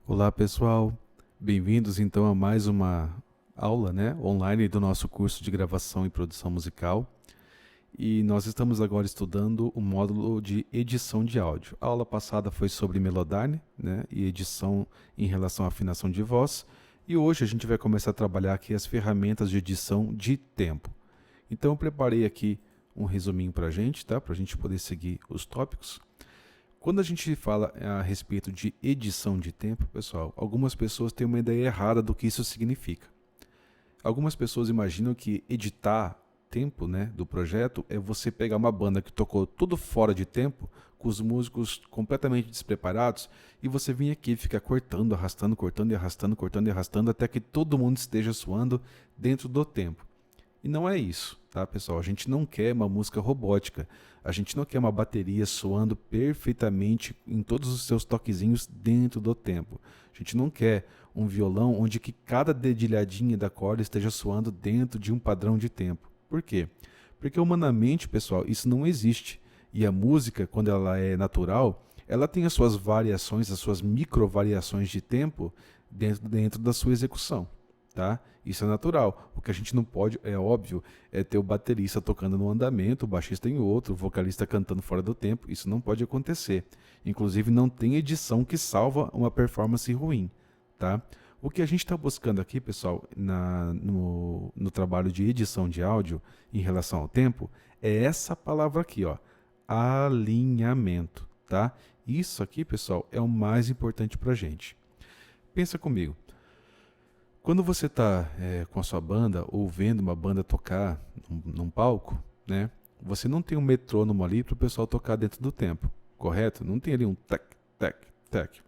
Olá pessoal, bem-vindos então a mais uma aula, online do nosso curso de gravação e produção musical. E nós estamos agora estudando o módulo de edição de áudio. A aula passada foi sobre Melodyne, e edição em relação à afinação de voz. E hoje a gente vai começar a trabalhar aqui as ferramentas de edição de tempo. Então eu preparei aqui um resuminho para a gente, tá? Para a gente poder seguir os tópicos. Quando a gente fala a respeito de edição de tempo, pessoal, algumas pessoas têm uma ideia errada do que isso significa. Algumas pessoas imaginam que editar tempo, do projeto é você pegar uma banda que tocou tudo fora de tempo, com os músicos completamente despreparados, e você vir aqui e ficar cortando, arrastando, cortando e arrastando, cortando e arrastando, até que todo mundo esteja suando dentro do tempo. E não é isso, tá, pessoal? A gente não quer uma música robótica. A gente não quer uma bateria soando perfeitamente em todos os seus toquezinhos dentro do tempo. A gente não quer um violão onde que cada dedilhadinha da corda esteja soando dentro de um padrão de tempo. Por quê? Porque humanamente, pessoal, isso não existe. E a música, quando ela é natural, ela tem as suas variações, as suas microvariações de tempo dentro da sua execução. Tá? Isso é natural. O que a gente não pode, é óbvio, é ter o baterista tocando no andamento, o baixista em outro, o vocalista cantando fora do tempo. Isso não pode acontecer. Inclusive, não tem edição que salva uma performance ruim. Tá? O que a gente está buscando aqui, pessoal, no trabalho de edição de áudio em relação ao tempo, é essa palavra aqui, ó, alinhamento. Tá? Isso aqui, pessoal, é o mais importante para a gente. Pensa comigo. Quando você está com a sua banda ou vendo uma banda tocar num palco, você não tem um metrônomo ali para o pessoal tocar dentro do tempo, correto? Não tem ali um tac, tac, tac.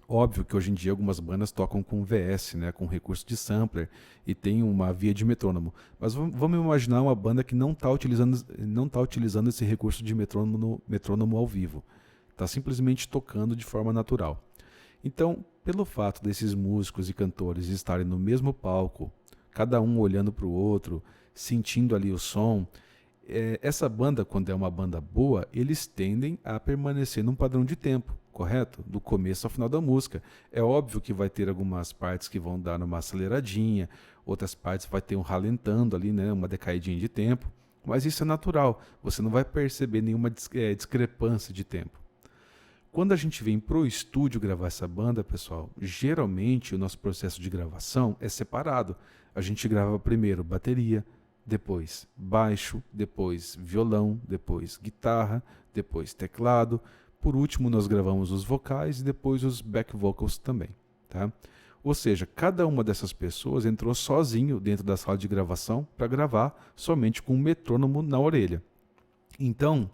Óbvio que hoje em dia algumas bandas tocam com VS, com recurso de sampler e tem uma via de metrônomo. Mas vamos imaginar uma banda que não tá utilizando esse recurso de metrônomo ao vivo. Está simplesmente tocando de forma natural. Então, pelo fato desses músicos e cantores estarem no mesmo palco, cada um olhando para o outro, sentindo ali o som, essa banda, quando é uma banda boa, eles tendem a permanecer num padrão de tempo, correto? Do começo ao final da música. É óbvio que vai ter algumas partes que vão dar uma aceleradinha, outras partes vai ter um ralentando ali, uma decaidinha de tempo, mas isso é natural, você não vai perceber nenhuma discrepância de tempo. Quando a gente vem pro estúdio gravar essa banda, pessoal, geralmente o nosso processo de gravação é separado. A gente grava primeiro bateria, depois baixo, depois violão, depois guitarra, depois teclado. Por último, nós gravamos os vocais e depois os back vocals também, tá? Ou seja, cada uma dessas pessoas entrou sozinho dentro da sala de gravação para gravar somente com um metrônomo na orelha. Então,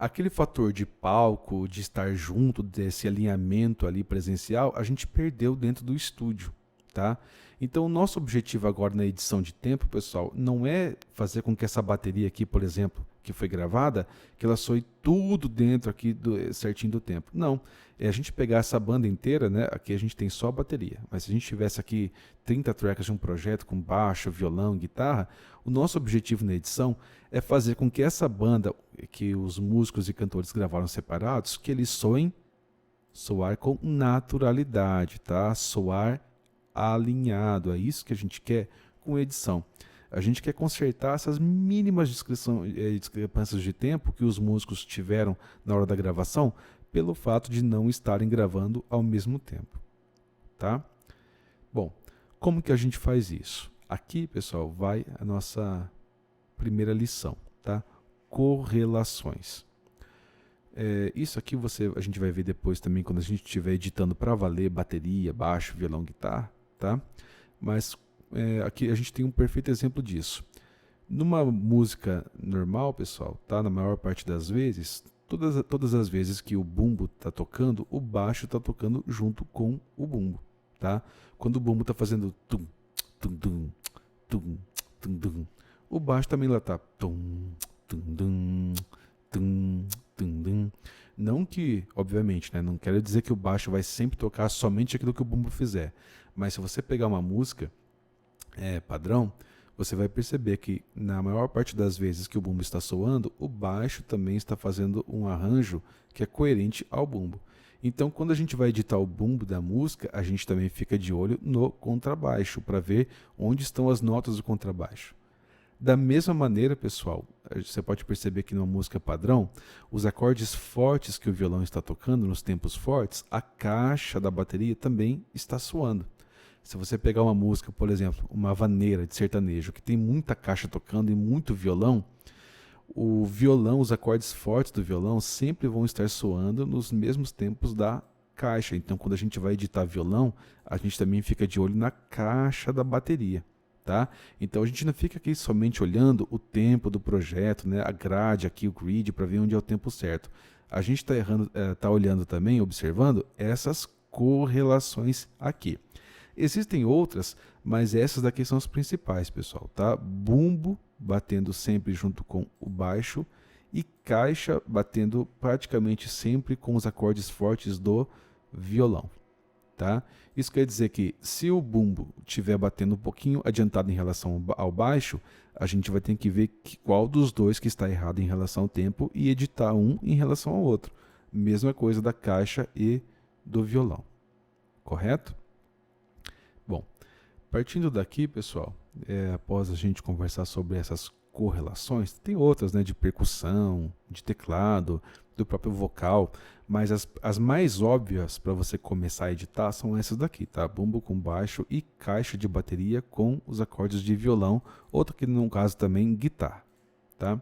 aquele fator de palco, de estar junto, desse alinhamento ali presencial, a gente perdeu dentro do estúdio, tá? Então, o nosso objetivo agora na edição de tempo, pessoal, não é fazer com que essa bateria aqui, por exemplo, que foi gravada, que ela soe tudo dentro aqui certinho do tempo. Não, é a gente pegar essa banda inteira, aqui a gente tem só a bateria, mas se a gente tivesse aqui 30 tracks de um projeto com baixo, violão, guitarra, o nosso objetivo na edição é fazer com que essa banda, que os músicos e cantores gravaram separados, que eles soar com naturalidade, tá? Soar alinhado, é isso que a gente quer com edição. A gente quer consertar essas mínimas discrepâncias de tempo que os músicos tiveram na hora da gravação, pelo fato de não estarem gravando ao mesmo tempo, tá? Bom, como que a gente faz isso? Aqui, pessoal, vai a nossa primeira lição, tá? Correlações. Isso aqui a gente vai ver depois também quando a gente estiver editando para valer bateria, baixo, violão, guitarra, tá? Mas aqui a gente tem um perfeito exemplo disso. Numa música normal, pessoal, tá? Na maior parte das vezes, todas as vezes que o bumbo está tocando, o baixo está tocando junto com o bumbo, tá? Quando o bumbo está fazendo tum, tum, tum, tum, tum, tum, o baixo também lá tá tum, tum, tum, tum, tum, tum. Não que, obviamente, não quero dizer que o baixo vai sempre tocar somente aquilo que o bumbo fizer, mas se você pegar uma música padrão, você vai perceber que na maior parte das vezes que o bumbo está soando, o baixo também está fazendo um arranjo que é coerente ao bumbo. Então, quando a gente vai editar o bumbo da música, a gente também fica de olho no contrabaixo, para ver onde estão as notas do contrabaixo. Da mesma maneira, pessoal, você pode perceber que numa música padrão, os acordes fortes que o violão está tocando, nos tempos fortes, a caixa da bateria também está soando. Se você pegar uma música, por exemplo, uma vaneira de sertanejo, que tem muita caixa tocando e muito violão, o violão, os acordes fortes do violão sempre vão estar soando nos mesmos tempos da caixa. Então, quando a gente vai editar violão, a gente também fica de olho na caixa da bateria. Tá? Então a gente não fica aqui somente olhando o tempo do projeto, né? A grade aqui, o grid, para ver onde é o tempo certo. A gente está olhando também, observando essas correlações aqui. Existem outras, mas essas daqui são as principais, pessoal. Tá? Bumbo batendo sempre junto com o baixo e caixa batendo praticamente sempre com os acordes fortes do violão. Tá? Isso quer dizer que se o bumbo estiver batendo um pouquinho adiantado em relação ao baixo, a gente vai ter que ver qual dos dois que está errado em relação ao tempo e editar um em relação ao outro. Mesma coisa da caixa e do violão. Correto? Bom, partindo daqui, pessoal, após a gente conversar sobre essas correlações, tem outras, né, de percussão, de teclado, do próprio vocal, mas as mais óbvias para você começar a editar são essas daqui, tá? Bumbo com baixo e caixa de bateria com os acordes de violão, outro que no caso também guitarra, tá?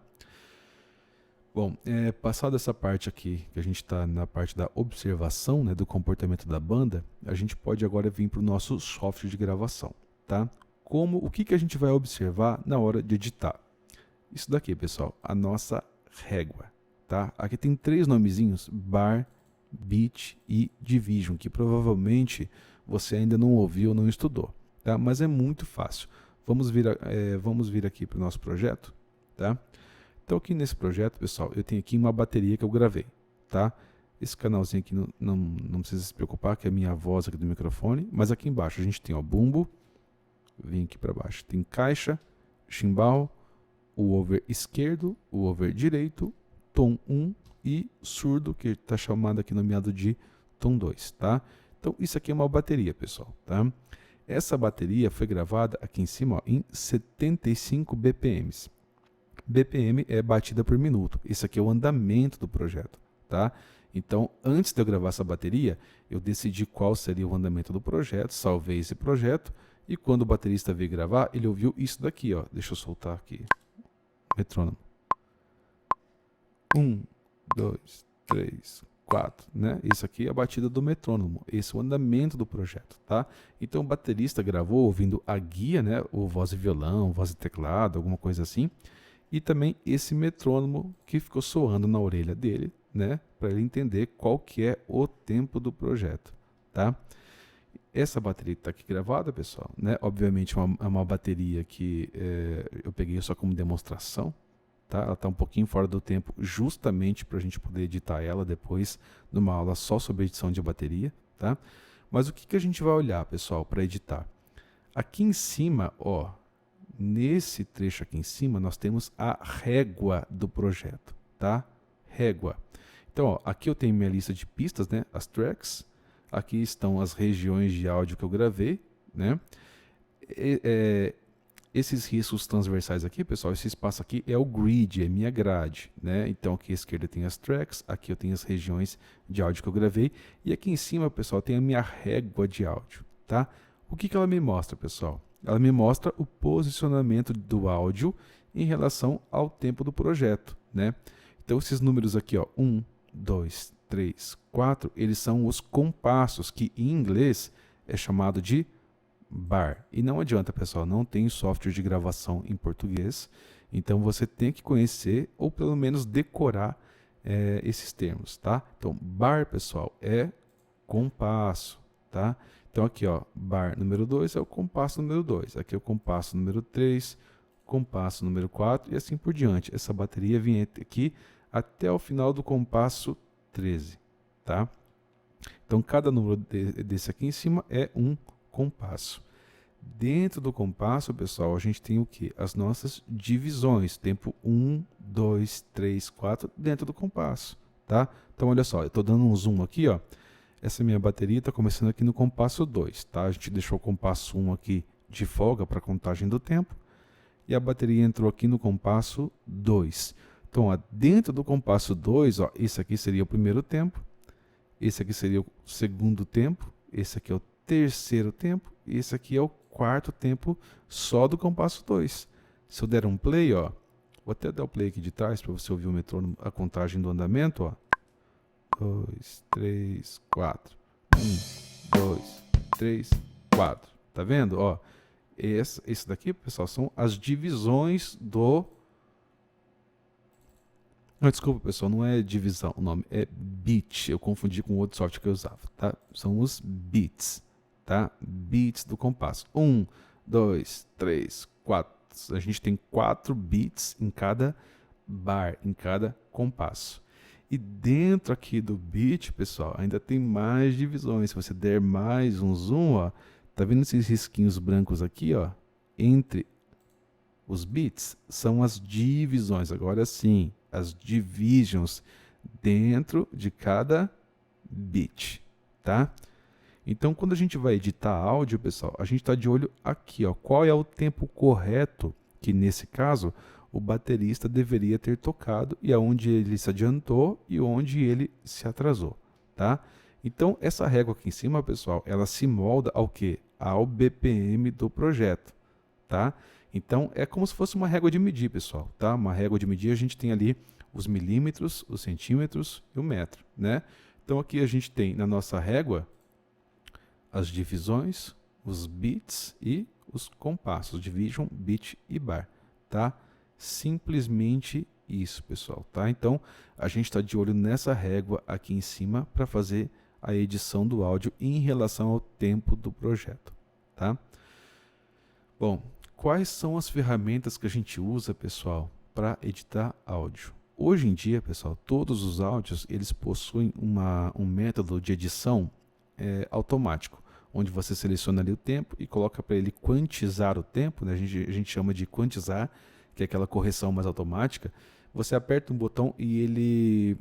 Bom, passado essa parte aqui, que a gente está na parte da observação, né, do comportamento da banda, a gente pode agora vir para o nosso software de gravação, tá? O que a gente vai observar na hora de editar? Isso daqui, pessoal, a nossa régua. Tá? Aqui tem 3 nomezinhos, bar, beat e division, que provavelmente você ainda não ouviu ou não estudou, tá? Mas é muito fácil. Vamos vir aqui para o nosso projeto, tá? Então aqui nesse projeto, pessoal, eu tenho aqui uma bateria que eu gravei, tá? Esse canalzinho aqui não precisa se preocupar, que é a minha voz aqui do microfone, mas aqui embaixo a gente tem o bumbo, vem aqui para baixo, tem caixa, chimbal, o over esquerdo, o over direito, tom 1 e surdo, que está chamado aqui nomeado de tom 2, tá? Então isso aqui é uma bateria, pessoal, tá? Essa bateria foi gravada aqui em cima, ó, em 75 BPMs. BPM é batida por minuto. Esse aqui é o andamento do projeto, tá? Então, antes de eu gravar essa bateria, eu decidi qual seria o andamento do projeto, salvei esse projeto e quando o baterista veio gravar, ele ouviu isso daqui, ó. Deixa eu soltar aqui. Metrônomo. 1, 2, 3, 4, né? Isso aqui é a batida do metrônomo, esse é o andamento do projeto, tá? Então o baterista gravou ouvindo a guia, né? Ou voz e violão, voz e teclado, alguma coisa assim, e também esse metrônomo que ficou soando na orelha dele, né? Para ele entender qual que é o tempo do projeto, tá? Essa bateria que está aqui gravada, pessoal, né? Obviamente é uma bateria que eu peguei só como demonstração. Tá? Ela está um pouquinho fora do tempo justamente para a gente poder editar ela depois numa aula só sobre edição de bateria. Tá? Mas o que a gente vai olhar, pessoal, para editar? Aqui em cima, ó, nesse trecho aqui em cima, nós temos a régua do projeto. Tá? Régua. Então, ó, aqui eu tenho minha lista de pistas, né? As tracks. Aqui estão as regiões de áudio que eu gravei. Né? Esses riscos transversais aqui, pessoal, esse espaço aqui é o grid, é minha grade, né? Então aqui à esquerda tem as tracks, aqui eu tenho as regiões de áudio que eu gravei e aqui em cima, pessoal, tem a minha régua de áudio, tá? O que ela me mostra, pessoal? Ela me mostra o posicionamento do áudio em relação ao tempo do projeto, né? Então esses números aqui, ó, 1, 2, 3, 4, eles são os compassos, que em inglês é chamado de bar. E não adianta, pessoal, não tem software de gravação em português, então você tem que conhecer ou pelo menos decorar esses termos, tá? Então, bar, pessoal, é compasso, tá? Então aqui, ó, bar número 2 é o compasso número 2, aqui é o compasso número 3, compasso número 4 e assim por diante. Essa bateria vem aqui até o final do compasso 13, tá? Então cada número desse aqui em cima é um compasso. Dentro do compasso, pessoal, a gente tem o que? As nossas divisões, tempo 1, 2, 3, 4, dentro do compasso, tá? Então, olha só, eu estou dando um zoom aqui, ó. essa minha bateria está começando aqui no compasso 2, tá? A gente deixou o compasso 1 aqui de folga para contagem do tempo, e a bateria entrou aqui no compasso 2. Então, ó, dentro do compasso 2, ó, esse aqui seria o primeiro tempo, esse aqui seria o segundo tempo, esse aqui é o terceiro tempo, e esse aqui é o quarto tempo só do compasso 2. Se eu der um play, ó, vou até dar o play aqui de trás para você ouvir o metrônomo, a contagem do andamento, ó. 2, 3, 4. 1, 2, 3, 4. Tá vendo? Ó, esse daqui, pessoal, são as divisões do... Não, desculpa, pessoal, não é divisão, o nome é bit. Eu confundi com outro software que eu usava, tá? São os bits, tá? Bits do compasso. 1, 2, 3, 4. A gente tem 4 bits em cada bar, em cada compasso. E dentro aqui do bit, pessoal, ainda tem mais divisões. Se você der mais um zoom, ó, tá vendo esses risquinhos brancos aqui, ó? Entre os bits são as divisões. Agora sim, as divisions dentro de cada bit, tá? Então, quando a gente vai editar áudio, pessoal, a gente está de olho aqui, ó. Qual é o tempo correto que, nesse caso, o baterista deveria ter tocado e aonde ele se adiantou e onde ele se atrasou, tá? Então, essa régua aqui em cima, pessoal, ela se molda ao quê? Ao BPM do projeto, tá? Então, é como se fosse uma régua de medir, pessoal, tá? Uma régua de medir, a gente tem ali os milímetros, os centímetros e o metro, né? Então, aqui a gente tem na nossa régua as divisões, os bits e os compassos, division, bit e bar, tá? Simplesmente isso, pessoal, tá? Então, a gente está de olho nessa régua aqui em cima para fazer a edição do áudio em relação ao tempo do projeto, tá? Bom, quais são as ferramentas que a gente usa, pessoal, para editar áudio? Hoje em dia, pessoal, todos os áudios, eles possuem um método de edição automático, onde você seleciona ali o tempo e coloca para ele quantizar o tempo, né? A gente chama de quantizar, que é aquela correção mais automática. Você aperta um botão e ele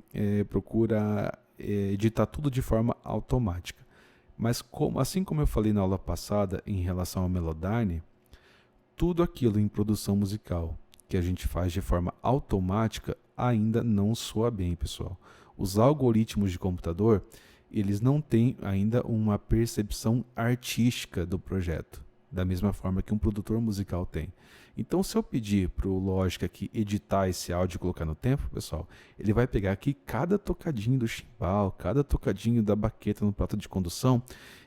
procura editar tudo de forma automática. Mas assim como eu falei na aula passada em relação ao Melodyne, tudo aquilo em produção musical que a gente faz de forma automática ainda não soa bem, pessoal. Os algoritmos de computador, eles não têm ainda uma percepção artística do projeto, da mesma forma que um produtor musical tem. Então, se eu pedir para o Logic aqui editar esse áudio e colocar no tempo, pessoal, ele vai pegar aqui cada tocadinho do chimbal, cada tocadinho da baqueta no prato de condução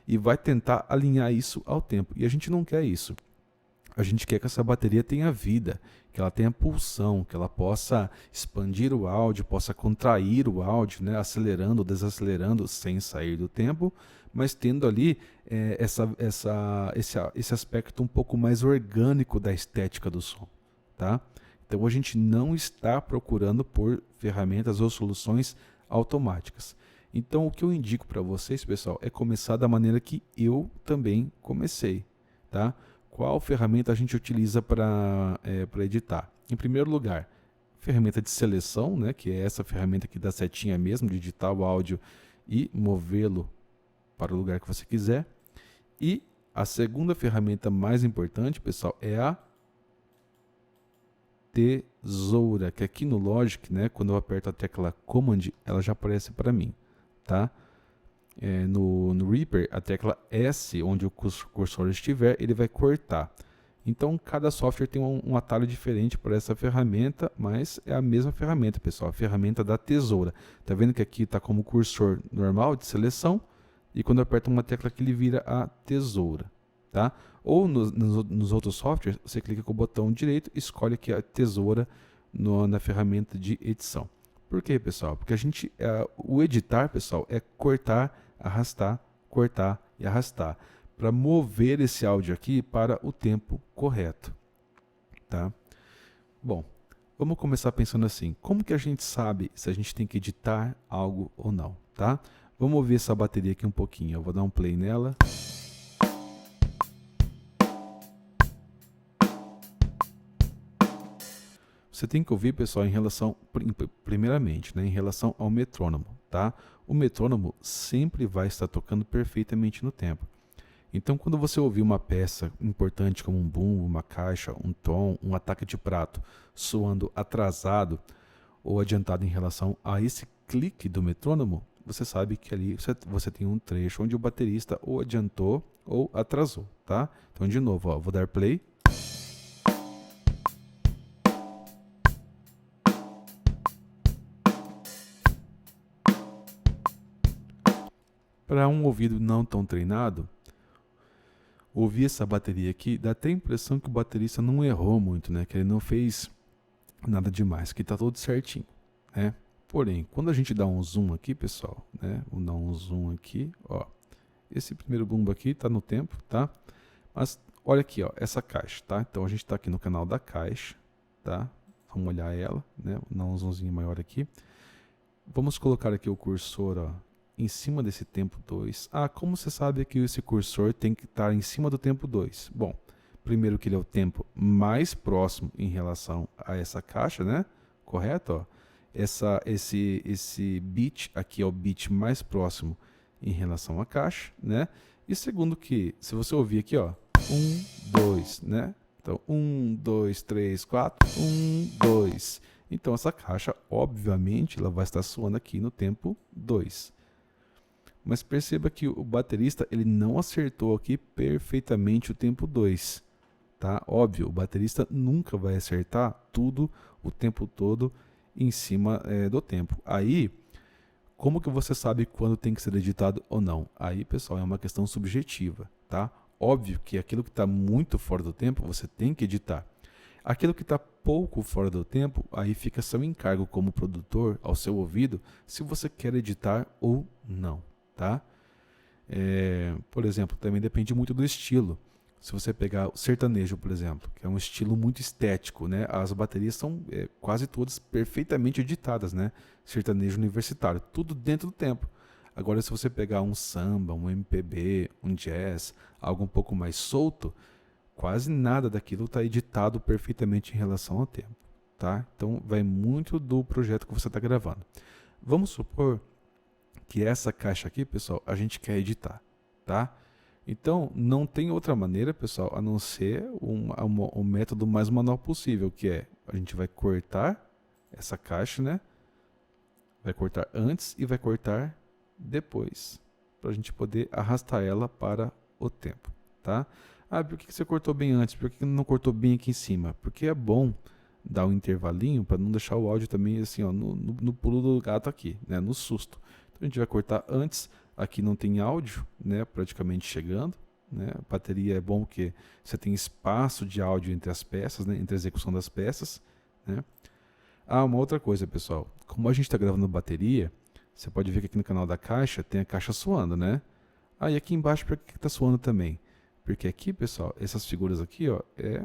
e vai tentar alinhar isso ao tempo. E a gente não quer isso. A gente quer que essa bateria tenha vida, que ela tenha pulsão, que ela possa expandir o áudio, possa contrair o áudio, né, acelerando, desacelerando sem sair do tempo, mas tendo ali esse aspecto um pouco mais orgânico da estética do som, tá? Então a gente não está procurando por ferramentas ou soluções automáticas. Então o que eu indico para vocês, pessoal, é começar da maneira que eu também comecei, tá? Qual ferramenta a gente utiliza para editar? Em primeiro lugar, ferramenta de seleção, né, que é essa ferramenta que dá setinha mesmo, de editar o áudio e movê-lo para o lugar que você quiser. E a segunda ferramenta mais importante, pessoal, é a tesoura, que aqui no Logic, né, quando eu aperto a tecla Command, ela já aparece para mim, tá? No Reaper, a tecla S, onde o cursor estiver, ele vai cortar. Então, cada software tem um atalho diferente para essa ferramenta, mas é a mesma ferramenta, pessoal, a ferramenta da tesoura. Tá vendo que aqui está como cursor normal de seleção, e quando eu aperto uma tecla aqui, ele vira a tesoura, tá? Ou nos outros softwares, você clica com o botão direito e escolhe aqui a tesoura na ferramenta de edição. Por quê, pessoal? Porque o editar, pessoal, é cortar, arrastar, cortar e arrastar, para mover esse áudio aqui para o tempo correto, tá? Bom, vamos começar pensando assim, como que a gente sabe se a gente tem que editar algo ou não, tá? Vamos ouvir essa bateria aqui um pouquinho, eu vou dar um play nela. Você tem que ouvir, pessoal, primeiramente, né, em relação ao metrônomo. tá? O metrônomo sempre vai estar tocando perfeitamente no tempo. Então, quando você ouvir uma peça importante como um bumbo, uma caixa, um tom, um ataque de prato soando atrasado ou adiantado em relação a esse clique do metrônomo, você sabe que ali você tem um trecho onde o baterista ou adiantou ou atrasou, tá? Então, de novo, ó, vou dar play. Para um ouvido não tão treinado, ouvir essa bateria aqui dá até a impressão que o baterista não errou muito, né? Que ele não fez nada demais, que tá tudo certinho, né? Porém, quando a gente dá um zoom aqui, pessoal, né? Vou dar um zoom aqui, ó. Esse primeiro bumbo aqui tá no tempo, tá? Mas olha aqui, ó, essa caixa, tá? Então a gente tá aqui no canal da caixa, tá? Vamos olhar ela, né? Vou dar um zoomzinho maior aqui. Vamos colocar aqui o cursor, ó, em cima desse tempo 2. Ah, como você sabe que esse cursor tem que estar em cima do tempo 2? Bom, primeiro que ele é o tempo mais próximo em relação a essa caixa, né? Correto? Ó. Esse bit aqui é o bit mais próximo em relação à caixa, né? E segundo que, se você ouvir aqui, ó, 1, 2, né? Então, 1, 2, 3, 4, 1, 2. Então, essa caixa, obviamente, ela vai estar soando aqui no tempo 2. Mas perceba que o baterista ele não acertou aqui perfeitamente o tempo 2. Tá? Óbvio, o baterista nunca vai acertar tudo o tempo todo em cima do tempo. Aí, como que você sabe quando tem que ser editado ou não? Aí, pessoal, é uma questão subjetiva. Tá? Óbvio que aquilo que está muito fora do tempo, você tem que editar. Aquilo que está pouco fora do tempo, aí fica seu encargo como produtor, ao seu ouvido, se você quer editar ou não. Tá? Por exemplo, também depende muito do estilo. Se você pegar o sertanejo, por exemplo, que é um estilo muito estético, né? As baterias são quase todas perfeitamente editadas, né? Sertanejo universitário, tudo dentro do tempo. Agora, se você pegar um samba, um MPB, um jazz, algo um pouco mais solto, quase nada daquilo está editado perfeitamente em relação ao tempo, tá? Então, vai muito do projeto que você está gravando. Vamos supor que essa caixa aqui, pessoal, a gente quer editar, tá? Então, não tem outra maneira, pessoal, a não ser um método mais manual possível, que é, a gente vai cortar essa caixa, né? Vai cortar antes e vai cortar depois, para a gente poder arrastar ela para o tempo, tá? Ah, por que você cortou bem antes? Por que não cortou bem aqui em cima? Porque é bom dar um intervalinho para não deixar o áudio também assim, ó, no pulo do gato aqui, né? No susto. A gente vai cortar antes, aqui não tem áudio, né, praticamente chegando, né? A bateria é bom porque você tem espaço de áudio entre as peças, né, entre a execução das peças, né? Ah, uma outra coisa, pessoal, como a gente está gravando bateria, você pode ver que aqui no canal da caixa tem a caixa soando, né? Ah, e aqui embaixo por que está soando também? Porque aqui, pessoal, essas figuras aqui, ó, é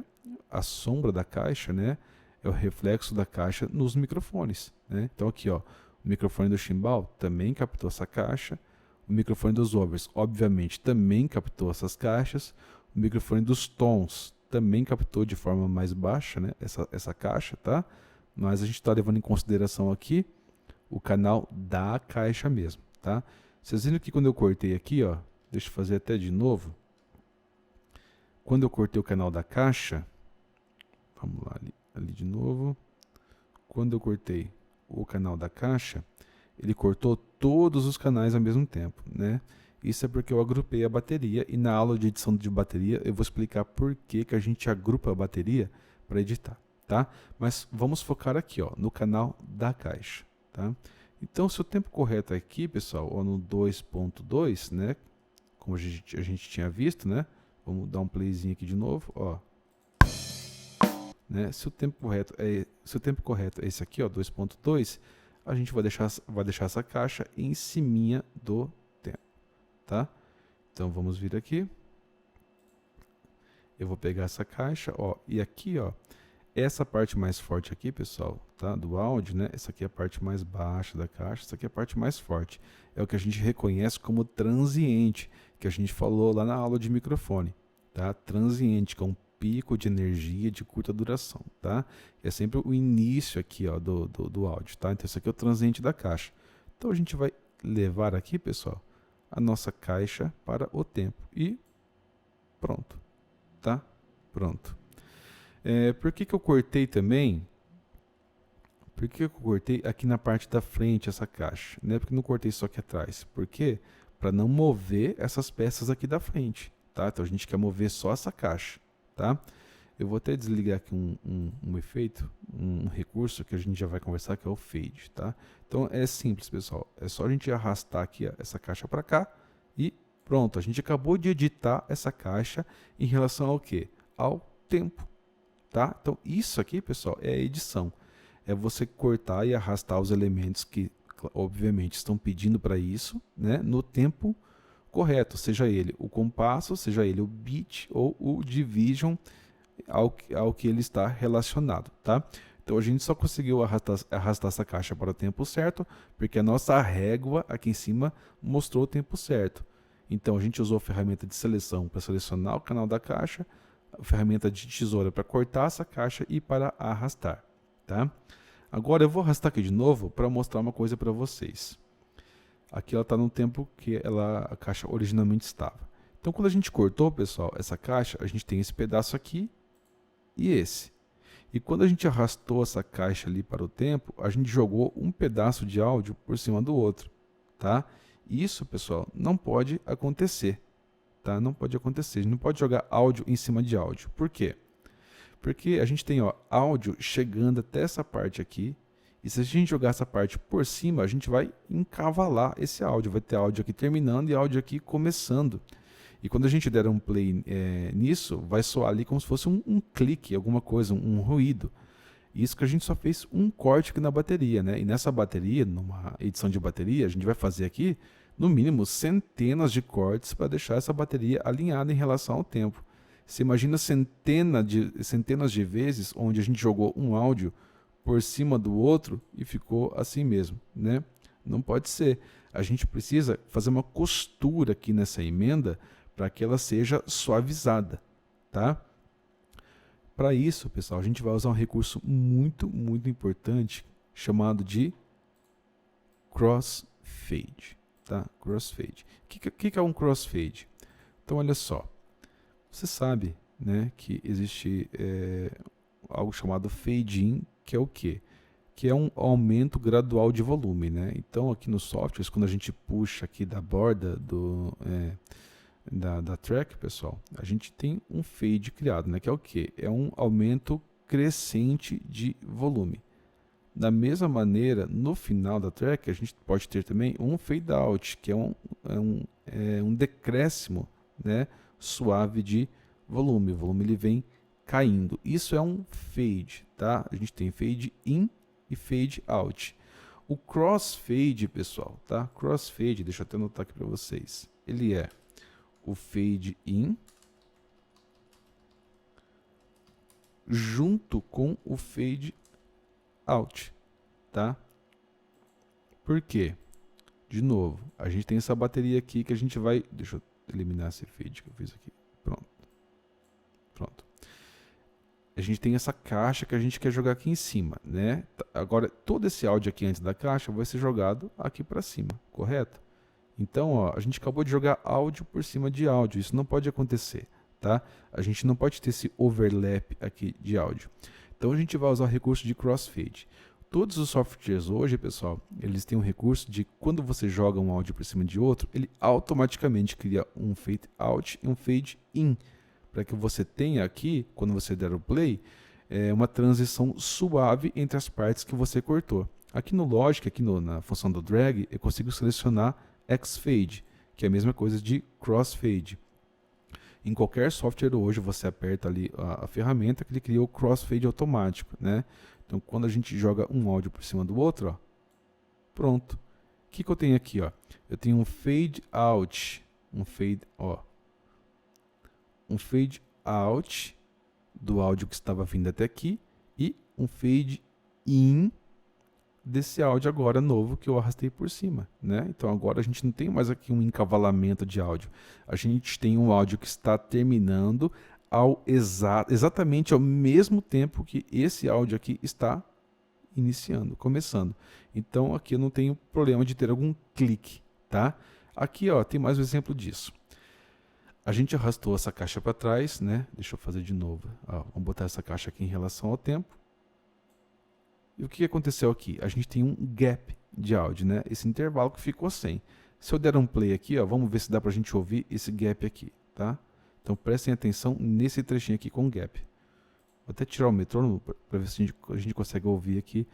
a sombra da caixa, né? É o reflexo da caixa nos microfones, né? Então aqui, ó, o microfone do chimbal também captou essa caixa. O microfone dos overs, obviamente, também captou essas caixas. O microfone dos tons também captou de forma mais baixa, né, essa caixa, tá? Mas a gente está levando em consideração aqui o canal da caixa mesmo, tá? Vocês viram que quando eu cortei aqui, ó, deixa eu fazer até de novo. Quando eu cortei o canal da caixa, vamos lá, ali de novo. Quando eu cortei o canal da caixa, ele cortou todos os canais ao mesmo tempo, né? Isso é porque eu agrupei a bateria e na aula de edição de bateria eu vou explicar por que a gente agrupa a bateria para editar, tá? Mas vamos focar aqui, ó, no canal da caixa, tá? Então, se o tempo correto aqui, pessoal, ó, no 2.2, né? Como a gente tinha visto, né? Vamos dar um playzinho aqui de novo, ó. Né? Se o tempo correto é esse aqui, ó, 2.2, a gente vai deixar essa caixa em ciminha do tempo, tá? Então vamos vir aqui. Eu vou pegar essa caixa, ó, e aqui, ó, essa parte mais forte aqui, pessoal, tá? Do áudio, né? Essa aqui é a parte mais baixa da caixa, essa aqui é a parte mais forte. É o que a gente reconhece como transiente, que a gente falou lá na aula de microfone, tá? Transiente, que é um pico de energia de curta duração, tá? É sempre o início aqui, ó, do áudio, tá? Então, esse aqui é o transiente da caixa. Então, a gente vai levar aqui, pessoal, a nossa caixa para o tempo. E pronto, tá? Pronto. Por que eu cortei também? Por que eu cortei aqui na parte da frente essa caixa? Não é porque não cortei só aqui atrás. Por quê? Para não mover essas peças aqui da frente, tá? Então a gente quer mover só essa caixa, tá? Eu vou até desligar aqui um efeito, um recurso que a gente já vai conversar, que é o fade, tá? Então é simples, pessoal. É só a gente arrastar aqui essa caixa para cá e pronto. A gente acabou de editar essa caixa em relação ao quê? Ao tempo, tá? Então isso aqui, pessoal, é a edição. É você cortar e arrastar os elementos que, obviamente, estão pedindo para isso, né, no tempo correto, seja ele o compasso, seja ele o beat ou o division ao que ele está relacionado, tá? Então a gente só conseguiu arrastar essa caixa para o tempo certo, porque a nossa régua aqui em cima mostrou o tempo certo. Então a gente usou a ferramenta de seleção para selecionar o canal da caixa, a ferramenta de tesoura para cortar essa caixa e para arrastar. Tá? Agora eu vou arrastar aqui de novo para mostrar uma coisa para vocês. Aqui ela está no tempo que a caixa originalmente estava. Então quando a gente cortou, pessoal, essa caixa, a gente tem esse pedaço aqui e esse. E quando a gente arrastou essa caixa ali para o tempo, a gente jogou um pedaço de áudio por cima do outro. Tá? Isso, pessoal, não pode acontecer. Tá? Não pode acontecer. A gente não pode jogar áudio em cima de áudio. Por quê? Porque a gente tem áudio chegando até essa parte aqui, e se a gente jogar essa parte por cima, a gente vai encavalar esse áudio. Vai ter áudio aqui terminando e áudio aqui começando. E quando a gente der um play nisso, vai soar ali como se fosse um clique, alguma coisa, um ruído. Isso que a gente só fez um corte aqui na bateria, né? E nessa bateria, numa edição de bateria, a gente vai fazer aqui, no mínimo, centenas de cortes para deixar essa bateria alinhada em relação ao tempo. Você imagina centenas de vezes onde a gente jogou um áudio por cima do outro e ficou assim mesmo, né? Não pode ser. A gente precisa fazer uma costura aqui nessa emenda para que ela seja suavizada, tá? Para isso, pessoal, a gente vai usar um recurso muito, muito importante chamado de crossfade, tá? Crossfade. O que é um crossfade? Então, olha só. Você sabe, né, que existe algo chamado fade-in, que é o quê? Que é um aumento gradual de volume, né? Então, aqui nos softwares, quando a gente puxa aqui da borda da track, pessoal, a gente tem um fade criado, né? Que é o quê? É um aumento crescente de volume. Da mesma maneira, no final da track, a gente pode ter também um fade out, que é um decréscimo, né, suave de volume. O volume ele vem caindo. Isso é um fade, tá? A gente tem fade in e fade out. O crossfade, pessoal, tá? Crossfade, deixa eu até anotar aqui para vocês. Ele é o fade in junto com o fade out, tá? Por quê? De novo, a gente tem essa bateria aqui que a gente vai... Deixa eu eliminar esse fade que eu fiz aqui. Pronto. A gente tem essa caixa que a gente quer jogar aqui em cima, né? Agora, todo esse áudio aqui antes da caixa vai ser jogado aqui para cima, correto? Então, a gente acabou de jogar áudio por cima de áudio. Isso não pode acontecer, tá? A gente não pode ter esse overlap aqui de áudio. Então, a gente vai usar o recurso de crossfade. Todos os softwares hoje, pessoal, eles têm um recurso de quando você joga um áudio por cima de outro, ele automaticamente cria um fade out e um fade in, para que você tenha aqui, quando você der o play, uma transição suave entre as partes que você cortou. Aqui no Logic, na função do drag, eu consigo selecionar X-Fade, que é a mesma coisa de Crossfade. Em qualquer software hoje, você aperta ali a ferramenta que ele cria o Crossfade automático, né? Então, quando a gente joga um áudio por cima do outro, pronto. O que eu tenho aqui? Eu tenho um Fade Out, um Fade Out do áudio que estava vindo até aqui e um Fade In desse áudio agora novo que eu arrastei por cima, né? Então agora a gente não tem mais aqui um encavalamento de áudio. A gente tem um áudio que está terminando exatamente ao mesmo tempo que esse áudio aqui está iniciando, começando. Então aqui eu não tenho problema de ter algum clique, tá? Aqui, ó, tem mais um exemplo disso. A gente arrastou essa caixa para trás, né? Deixa eu fazer de novo. Ó, vamos botar essa caixa aqui em relação ao tempo. E o que aconteceu aqui? A gente tem um gap de áudio, né? Esse intervalo que ficou sem. Se eu der um play aqui, ó, vamos ver se dá para a gente ouvir esse gap aqui, tá? Então prestem atenção nesse trechinho aqui com gap. Vou até tirar o metrônomo para ver se a gente consegue ouvir aqui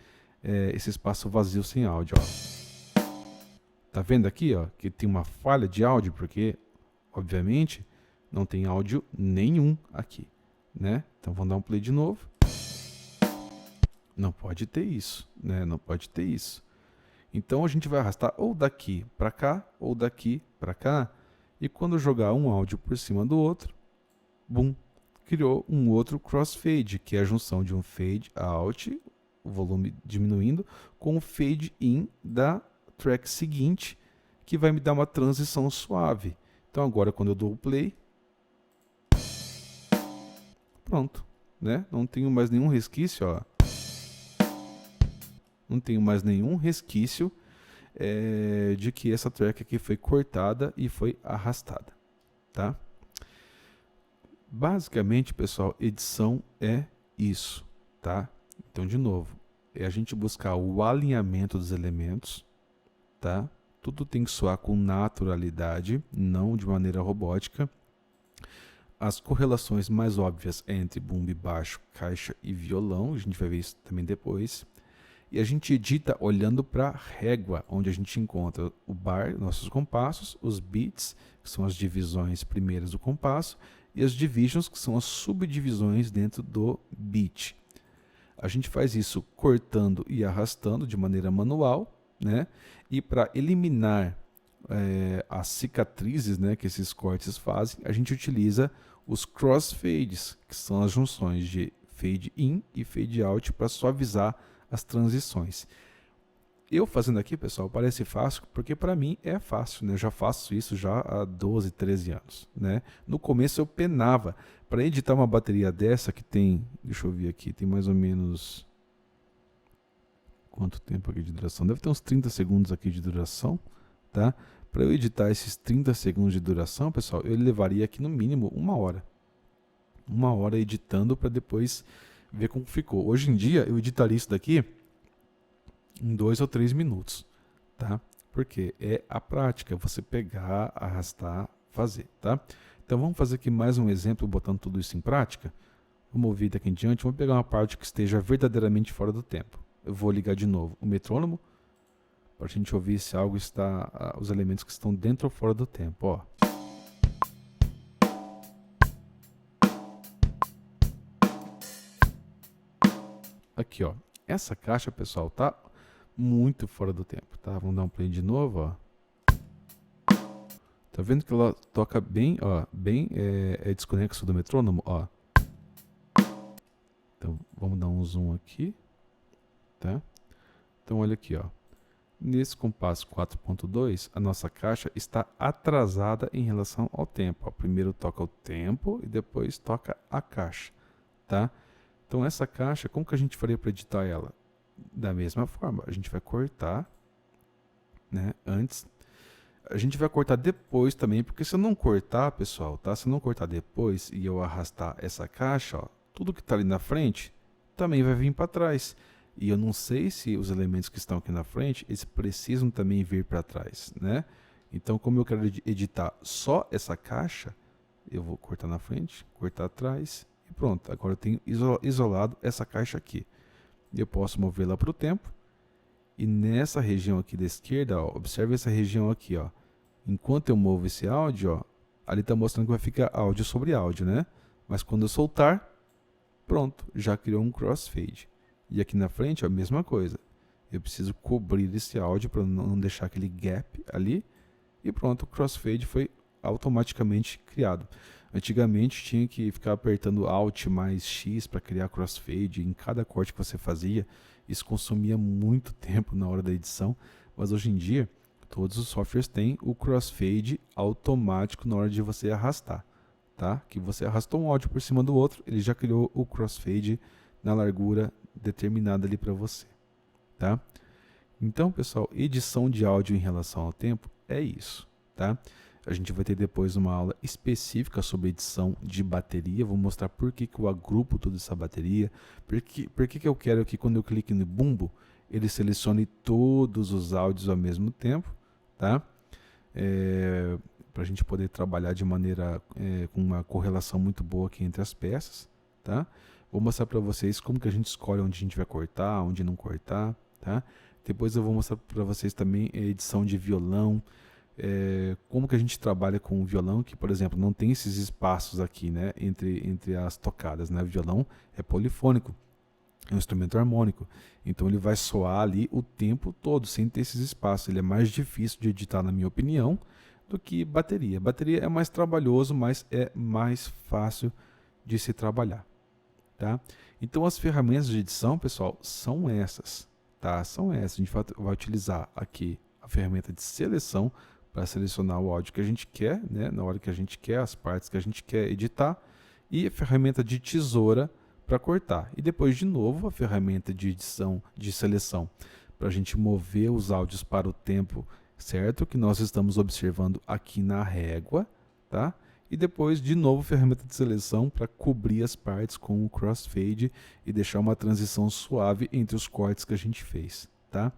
esse espaço vazio sem áudio, ó. Tá vendo aqui, ó, que tem uma falha de áudio, porque, obviamente, não tem áudio nenhum aqui, né? Então vamos dar um play de novo. Não pode ter isso, né? Não pode ter isso. Então a gente vai arrastar ou daqui para cá, ou daqui para cá, e quando jogar um áudio por cima do outro, bum, criou um outro crossfade, que é a junção de um fade out, o volume diminuindo, com o fade in da track seguinte, que vai me dar uma transição suave. Então agora quando eu dou o play, pronto, né? Não tenho mais nenhum resquício, ó. Não tenho mais nenhum resquício de que essa track aqui foi cortada e foi arrastada, tá? Basicamente, pessoal, edição é isso, tá? Então, de novo, é a gente buscar o alinhamento dos elementos, tá? Tudo tem que soar com naturalidade, não de maneira robótica. As correlações mais óbvias entre bumbo, baixo, caixa e violão, a gente vai ver isso também depois. E a gente edita olhando para a régua, onde a gente encontra o bar, nossos compassos, os beats, que são as divisões primeiras do compasso, e as divisions, que são as subdivisões dentro do beat. A gente faz isso cortando e arrastando de maneira manual, né? E para eliminar as cicatrizes, né, que esses cortes fazem, a gente utiliza os crossfades, que são as junções de fade in e fade out para suavizar as transições. Eu fazendo aqui, pessoal, parece fácil, porque para mim é fácil, né? Eu já faço isso já há 12, 13 anos, né? No começo eu penava para editar uma bateria dessa que tem, deixa eu ver aqui, tem mais ou menos quanto tempo aqui de duração? Deve ter uns 30 segundos aqui de duração, tá? Para eu editar esses 30 segundos de duração, pessoal, eu levaria aqui no mínimo uma hora. Uma hora editando para depois ver como ficou. Hoje em dia eu editaria isso daqui em 2 ou 3 minutos, tá? Porque é a prática, você pegar, arrastar, fazer, tá? Então vamos fazer aqui mais um exemplo botando tudo isso em prática. Vamos ouvir daqui em diante, vamos pegar uma parte que esteja verdadeiramente fora do tempo. Eu vou ligar de novo o metrônomo para a gente ouvir se algo está, os elementos que estão dentro ou fora do tempo, ó. Aqui, ó. Essa caixa, pessoal, tá muito fora do tempo, tá? Vamos dar um play de novo, ó. Tá vendo que ela toca bem, ó, bem desconexo do metrônomo, ó. Então, vamos dar um zoom aqui, tá? Então, olha aqui, ó. Nesse compasso 4.2, a nossa caixa está atrasada em relação ao tempo. Ó. Primeiro toca o tempo e depois toca a caixa, tá? Então essa caixa, como que a gente faria para editar ela? Da mesma forma, a gente vai cortar, né? Antes, a gente vai cortar depois também, porque se eu não cortar, pessoal, tá? Se eu não cortar depois e eu arrastar essa caixa, ó, tudo que está ali na frente também vai vir para trás. E eu não sei se os elementos que estão aqui na frente, eles precisam também vir para trás, né? Então, como eu quero editar só essa caixa, eu vou cortar na frente, cortar atrás e pronto. Agora eu tenho isolado essa caixa aqui. Eu posso mover lá para o tempo. E nessa região aqui da esquerda, ó, observe essa região aqui, ó. Enquanto eu movo esse áudio, ó, ali está mostrando que vai ficar áudio sobre áudio, né? Mas quando eu soltar, pronto, já criou um crossfade. E aqui na frente, ó, a mesma coisa. Eu preciso cobrir esse áudio para não deixar aquele gap ali. E pronto, o crossfade foi automaticamente criado. Antigamente tinha que ficar apertando Alt mais X para criar crossfade em cada corte que você fazia. Isso consumia muito tempo na hora da edição. Mas hoje em dia, todos os softwares têm o crossfade automático na hora de você arrastar. Tá? Que você arrastou um áudio por cima do outro, ele já criou o crossfade na largura determinada ali para você, tá? Então, pessoal, edição de áudio em relação ao tempo é isso, tá? A gente vai ter depois uma aula específica sobre edição de bateria. Vou mostrar por que eu agrupo toda essa bateria, por que eu quero que quando eu clique no bumbo, ele selecione todos os áudios ao mesmo tempo, tá? Para a gente poder trabalhar de maneira com uma correlação muito boa aqui entre as peças, tá? Vou mostrar para vocês como que a gente escolhe onde a gente vai cortar, onde não cortar, tá? Depois eu vou mostrar para vocês também a edição de violão, como que a gente trabalha com o violão, que, por exemplo, não tem esses espaços aqui, né, entre as tocadas, né? O violão é polifônico, é um instrumento harmônico, então ele vai soar ali o tempo todo, sem ter esses espaços. Ele é mais difícil de editar, na minha opinião, do que bateria. Bateria é mais trabalhoso, mas é mais fácil de se trabalhar, tá? Então as ferramentas de edição, pessoal, são essas, tá? São essas. A gente vai utilizar aqui a ferramenta de seleção para selecionar o áudio que a gente quer, né? Na hora que a gente quer, as partes que a gente quer editar, e a ferramenta de tesoura para cortar. E depois, de novo, a ferramenta de edição, de seleção, para a gente mover os áudios para o tempo certo, que nós estamos observando aqui na régua, tá? E depois, de novo, ferramenta de seleção para cobrir as partes com o crossfade e deixar uma transição suave entre os cortes que a gente fez, tá?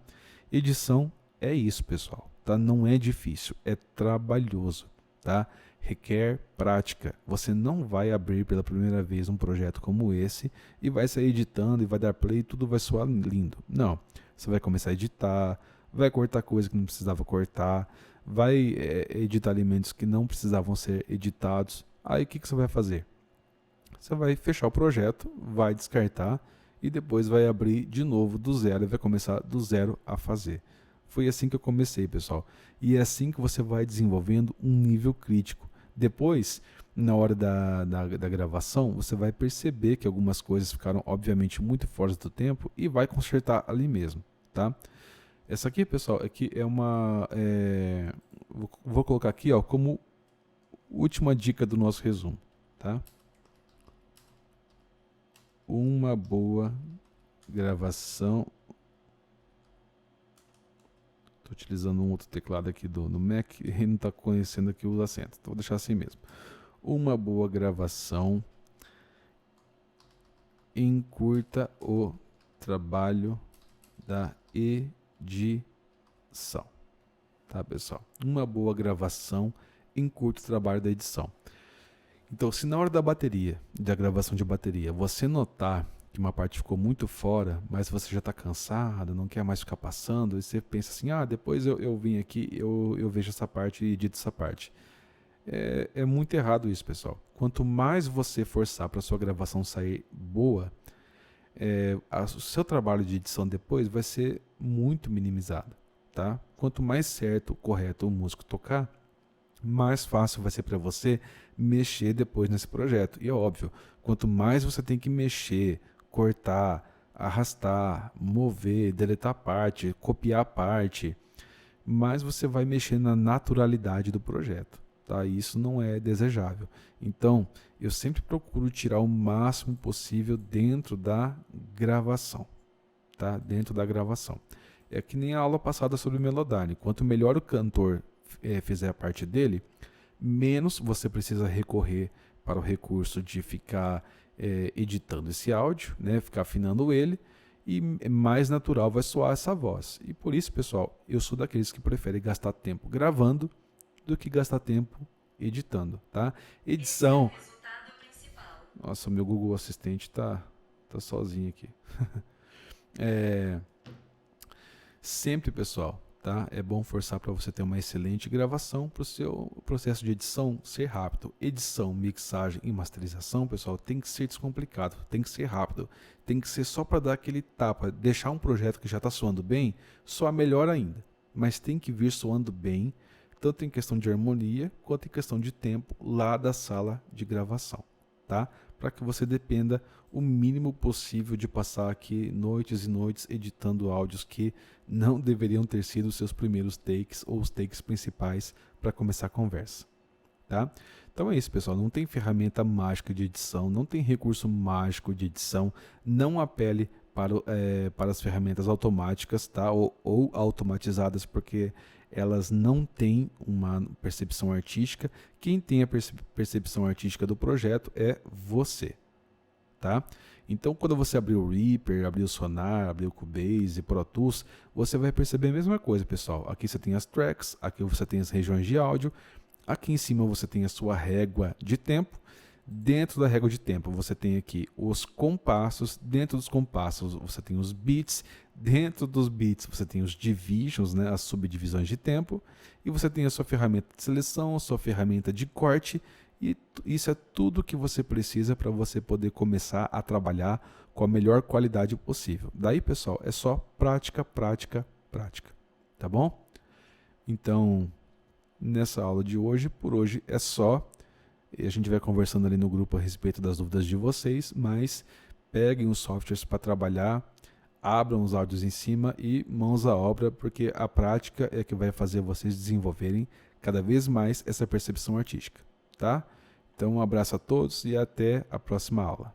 Edição é isso, pessoal, tá? Não é difícil, é trabalhoso, tá? Requer prática. Você não vai abrir pela primeira vez um projeto como esse e vai sair editando e vai dar play e tudo vai soar lindo. Não, você vai começar a editar, vai cortar coisa que não precisava cortar, vai editar elementos que não precisavam ser editados. Aí o que você vai fazer? Você vai fechar o projeto, vai descartar e depois vai abrir de novo do zero e vai começar do zero a fazer. Foi assim que eu comecei, pessoal. E é assim que você vai desenvolvendo um nível crítico. Depois, na hora da gravação, você vai perceber que algumas coisas ficaram, obviamente, muito fora do tempo e vai consertar ali mesmo, tá? Essa aqui, pessoal, aqui é uma... vou colocar aqui, ó, como última dica do nosso resumo, tá? Uma boa gravação... Estou utilizando um outro teclado aqui no Mac e não está conhecendo aqui os acentos. Então vou deixar assim mesmo. Uma boa gravação encurta o trabalho da edição. Tá, pessoal? Uma boa gravação encurta o trabalho da edição. Então, se na hora da gravação de bateria, você notar que uma parte ficou muito fora, mas você já está cansado, não quer mais ficar passando, e você pensa assim, depois eu vim aqui, eu vejo essa parte e edito essa parte. É muito errado isso, pessoal. Quanto mais você forçar para a sua gravação sair boa, o seu trabalho de edição depois vai ser muito minimizado, tá? Quanto mais certo, correto o músico tocar, mais fácil vai ser para você mexer depois nesse projeto. E é óbvio, quanto mais você tem que mexer, cortar, arrastar, mover, deletar parte, copiar parte, mais você vai mexer na naturalidade do projeto, tá? E isso não é desejável. Então, eu sempre procuro tirar o máximo possível dentro da gravação, tá? Dentro da gravação. É que nem a aula passada sobre Melodyne. Quanto melhor o cantor fizer a parte dele, menos você precisa recorrer para o recurso de ficar editando esse áudio, né, ficar afinando ele, e mais natural vai soar essa voz. E por isso, pessoal, eu sou daqueles que preferem gastar tempo gravando do que gastar tempo editando, tá? Edição... Nossa, meu Google Assistente tá sozinho aqui. Sempre, pessoal, tá? É bom forçar para você ter uma excelente gravação para o seu processo de edição ser rápido. Edição, mixagem e masterização, pessoal, tem que ser descomplicado, tem que ser rápido, tem que ser só para dar aquele tapa, deixar um projeto que já está soando bem, soar melhor ainda. Mas tem que vir soando bem, tanto em questão de harmonia, quanto em questão de tempo lá da sala de gravação, tá? Para que você dependa o mínimo possível de passar aqui noites e noites editando áudios que não deveriam ter sido os seus primeiros takes ou os takes principais para começar a conversa, tá? Então é isso, pessoal, não tem ferramenta mágica de edição, não tem recurso mágico de edição, não apele para as ferramentas automáticas, tá? Ou automatizadas, porque elas não têm uma percepção artística. Quem tem a percepção artística do projeto é você, tá? Então, quando você abrir o Reaper, abrir o Sonar, abrir o Cubase, Pro Tools, você vai perceber a mesma coisa, pessoal. Aqui você tem as tracks, aqui você tem as regiões de áudio, aqui em cima você tem a sua régua de tempo. Dentro da régua de tempo você tem aqui os compassos, dentro dos compassos você tem os beats, dentro dos beats você tem os divisions, né, as subdivisões de tempo, e você tem a sua ferramenta de seleção, a sua ferramenta de corte, e isso é tudo que você precisa para você poder começar a trabalhar com a melhor qualidade possível. Daí, pessoal, é só prática, prática, prática, tá bom? Então, nessa aula de hoje, por hoje é só. A gente vai conversando ali no grupo a respeito das dúvidas de vocês, mas peguem os softwares para trabalhar, abram os áudios em cima e mãos à obra, porque a prática é que vai fazer vocês desenvolverem cada vez mais essa percepção artística, tá? Então, um abraço a todos e até a próxima aula.